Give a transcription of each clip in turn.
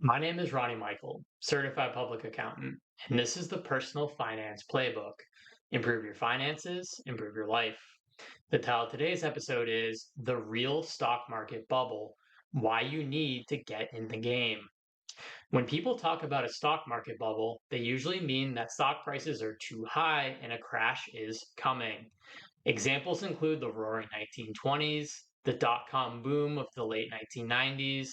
My name is Ronnie Michael, certified public accountant, and this is the Personal Finance Playbook. Improve your finances, improve your life. The title of today's episode is The Real Stock Market Bubble: Why You Need to Get in the Game. When people talk about a stock market bubble, they usually mean that stock prices are too high and a crash is coming. Examples include the roaring 1920s, the dot-com boom of the late 1990s,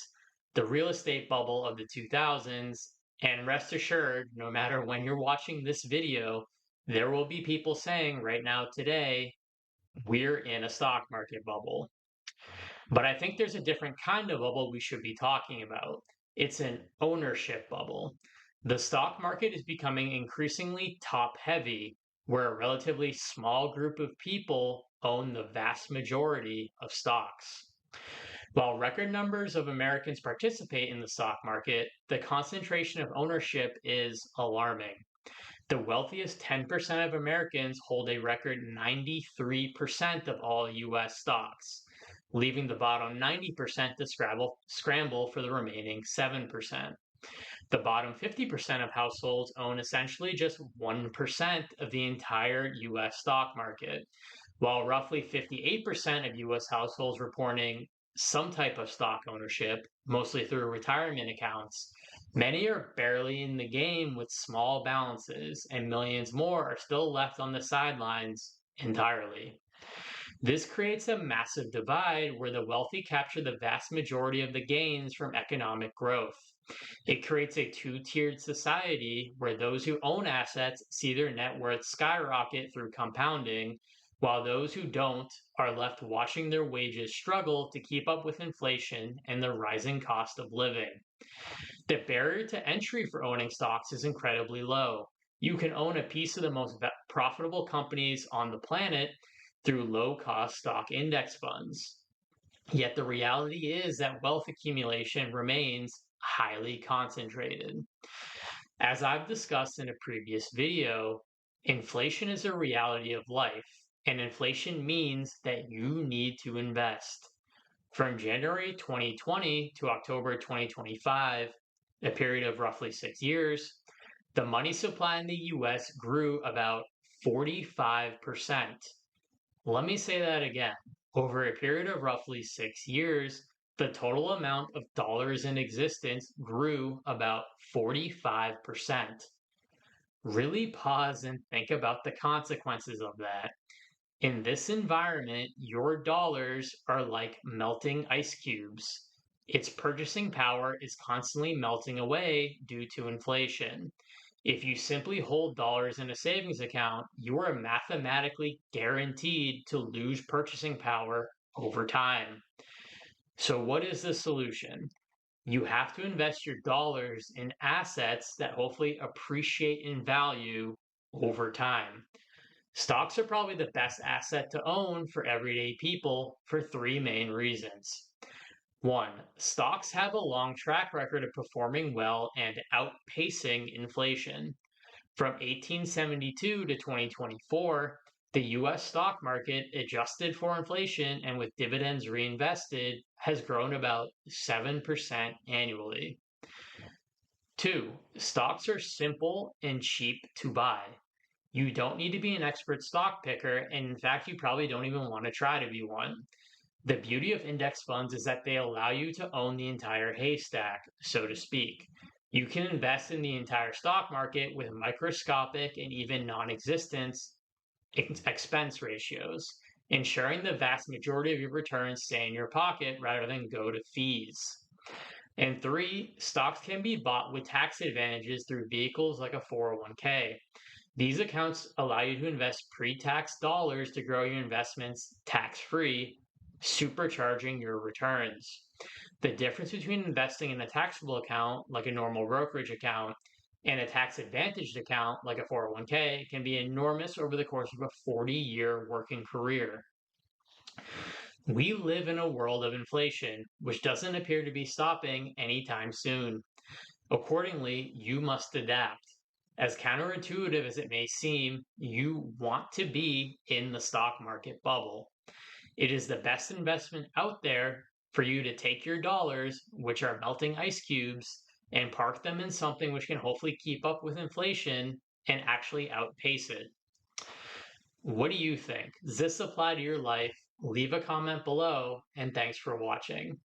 the real estate bubble of the 2000s, and rest assured, no matter when you're watching this video, there will be people saying right now today, we're in a stock market bubble. But I think there's a different kind of bubble we should be talking about. It's an ownership bubble. The stock market is becoming increasingly top heavy, where a relatively small group of people own the vast majority of stocks. While record numbers of Americans participate in the stock market, the concentration of ownership is alarming. The wealthiest 10% of Americans hold a record 93% of all US stocks, leaving the bottom 90% to scramble for the remaining 7%. The bottom 50% of households own essentially just 1% of the entire US stock market, while roughly 58% of US households reporting some type of stock ownership, mostly through retirement accounts. Many are barely in the game with small balances, and millions more are still left on the sidelines entirely. This creates a massive divide where the wealthy capture the vast majority of the gains from economic growth. It creates a two-tiered society where those who own assets see their net worth skyrocket through compounding, while those who don't are left watching their wages struggle to keep up with inflation and the rising cost of living. The barrier to entry for owning stocks is incredibly low. You can own a piece of the most profitable companies on the planet through low cost stock index funds. Yet the reality is that wealth accumulation remains highly concentrated. As I've discussed in a previous video, inflation is a reality of life, and inflation means that you need to invest. From January 2020 to October 2025, a period of roughly 6 years, the money supply in the US grew about 45%. Let me say that again. Over a period of roughly 6 years, the total amount of dollars in existence grew about 45%. Really pause and think about the consequences of that. In this environment, your dollars are like melting ice cubes. Its purchasing power is constantly melting away due to inflation. If you simply hold dollars in a savings account, you are mathematically guaranteed to lose purchasing power over time. So, what is the solution? You have to invest your dollars in assets that hopefully appreciate in value over time. Stocks are probably the best asset to own for everyday people for three main reasons. One, stocks have a long track record of performing well and outpacing inflation. From 1872 to 2024, the US stock market, adjusted for inflation and with dividends reinvested, has grown about 7% annually. Two, stocks are simple and cheap to buy. You don't need to be an expert stock picker, and in fact, you probably don't even want to try to be one. The beauty of index funds is that they allow you to own the entire haystack, so to speak. You can invest in the entire stock market with microscopic and even non existent expense ratios, ensuring the vast majority of your returns stay in your pocket rather than go to fees. And three, stocks can be bought with tax advantages through vehicles like a 401k. These accounts allow you to invest pre tax dollars to grow your investments tax free, supercharging your returns. The difference between investing in a taxable account, like a normal brokerage account, and a tax advantaged account, like a 401k, can be enormous over the course of a 40-year working career. We live in a world of inflation, which doesn't appear to be stopping anytime soon. Accordingly, you must adapt. As counterintuitive as it may seem, you want to be in the stock market bubble. It is the best investment out there for you to take your dollars, which are melting ice cubes, and park them in something which can hopefully keep up with inflation and actually outpace it. What do you think? Does this apply to your life? Leave a comment below, and thanks for watching.